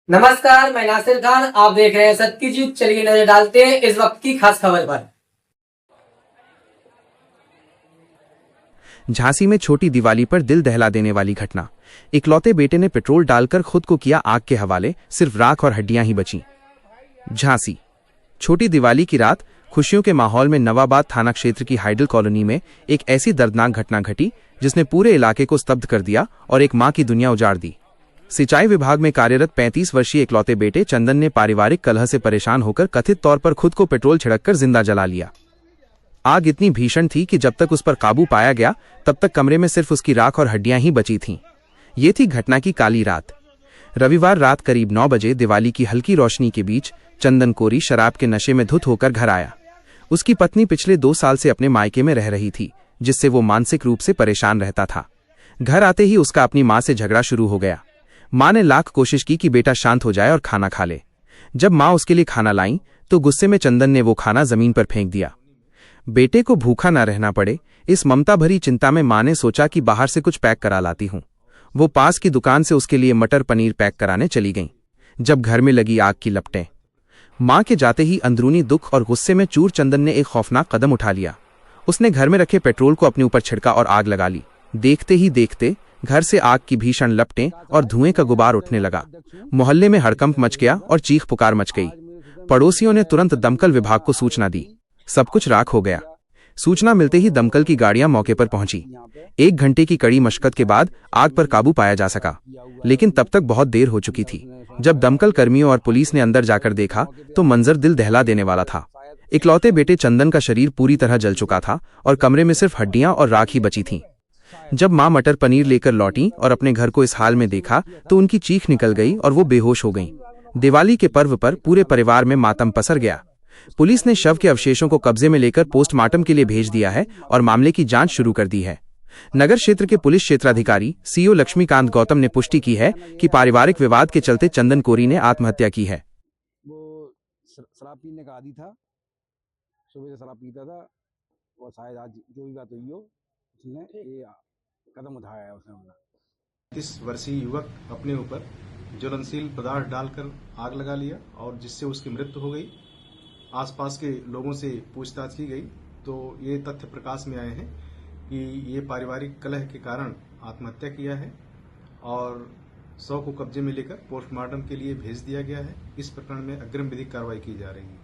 नमस्कार, मैं नासिर खान। आप देख रहे हैं सत्यजीत। चलिए नजर डालते हैं इस वक्त की खास खबर पर। झांसी में छोटी दिवाली पर दिल दहला देने वाली घटना। इकलौते बेटे ने पेट्रोल डालकर खुद को किया आग के हवाले, सिर्फ राख और हड्डियां ही बचीं। झांसी छोटी दिवाली की रात खुशियों के माहौल में नवाबाद थाना क्षेत्र की हाइडल कॉलोनी में एक ऐसी दर्दनाक घटना घटी जिसने पूरे इलाके को स्तब्ध कर दिया और एक मां की दुनिया उजाड़ दी। सिंचाई विभाग में कार्यरत 35 वर्षीय इकलौते बेटे चंदन ने पारिवारिक कलह से परेशान होकर कथित तौर पर खुद को पेट्रोल छिड़ककर जिंदा जला लिया। आग इतनी भीषण थी कि जब तक उस पर काबू पाया गया तब तक कमरे में सिर्फ उसकी राख और हड्डियां ही बची थीं। ये थी घटना की काली रात। रविवार रात करीब 9 बजे दिवाली की हल्की रोशनी के बीच चंदन कोरी शराब के नशे में धुत होकर घर आया। उसकी पत्नी पिछले 2 साल से अपने मायके में रह रही थी, जिससे वो मानसिक रूप से परेशान रहता था। घर आते ही उसका अपनी मां से झगड़ा शुरू हो गया। मां ने लाख कोशिश की कि बेटा शांत हो जाए और खाना खा ले। जब मां उसके लिए खाना लाई तो गुस्से में चंदन ने वो खाना जमीन पर फेंक दिया। बेटे को भूखा ना रहना पड़े, इस ममता भरी चिंता में मां ने सोचा कि बाहर से कुछ पैक करा लाती हूं। वो पास की दुकान से उसके लिए मटर पनीर पैक कराने चली गईं। जब घर में लगी आग की लपटें, मां के जाते ही अंदरूनी दुख और गुस्से में चूर चंदन ने एक खौफनाक कदम उठा लिया। उसने घर में रखे पेट्रोल को अपने ऊपर छिड़का और आग लगा ली। देखते ही देखते घर से आग की भीषण लपटें और धुएं का गुबार उठने लगा। मोहल्ले में हड़कंप मच गया और चीख पुकार मच गई। पड़ोसियों ने तुरंत दमकल विभाग को सूचना दी। सब कुछ राख हो गया। सूचना मिलते ही दमकल की गाड़ियां मौके पर पहुंची। 1 घंटे की कड़ी मशक्कत के बाद आग पर काबू पाया जा सका, लेकिन तब तक बहुत देर हो चुकी थी। जब दमकल कर्मियों और पुलिस ने अंदर जाकर देखा तो मंजर दिल दहला देने वाला था। इकलौते बेटे चंदन का शरीर पूरी तरह जल चुका था और कमरे में सिर्फ हड्डियां और राख ही बची थीं। जब मां मटर पनीर लेकर लौटी और अपने घर को इस हाल में देखा तो उनकी चीख निकल गई और वो बेहोश हो गईं। दिवाली के पर्व पर पूरे परिवार में मातम पसर गया। पुलिस ने शव के अवशेषों को कब्जे में लेकर पोस्टमार्टम के लिए भेज दिया है और मामले की जांच शुरू कर दी है। नगर क्षेत्र के पुलिस क्षेत्राधिकारी सीओ लक्ष्मीकांत गौतम ने पुष्टि की है कि पारिवारिक विवाद के चलते चंदन कोरी ने आत्महत्या की है। वो शराब पीने का आदी था, सुबह से शराब पीता था और शायद आज जो भी बात हुई हो उसने ये कदम उठाया है उसने। 30 वर्षीय युवक अपने ऊपर ज्वलनशील पदार्थ डालकर आग लगा लिया और जिससे उसकी मृत्यु हो गई। आसपास के लोगों से पूछताछ की गई तो ये तथ्य प्रकाश में आए हैं कि ये पारिवारिक कलह के कारण आत्महत्या किया है और शव को कब्जे में लेकर पोस्टमार्टम के लिए भेज दिया गया है। इस प्रकरण में अग्रिम विधिक कार्रवाई की जा रही है।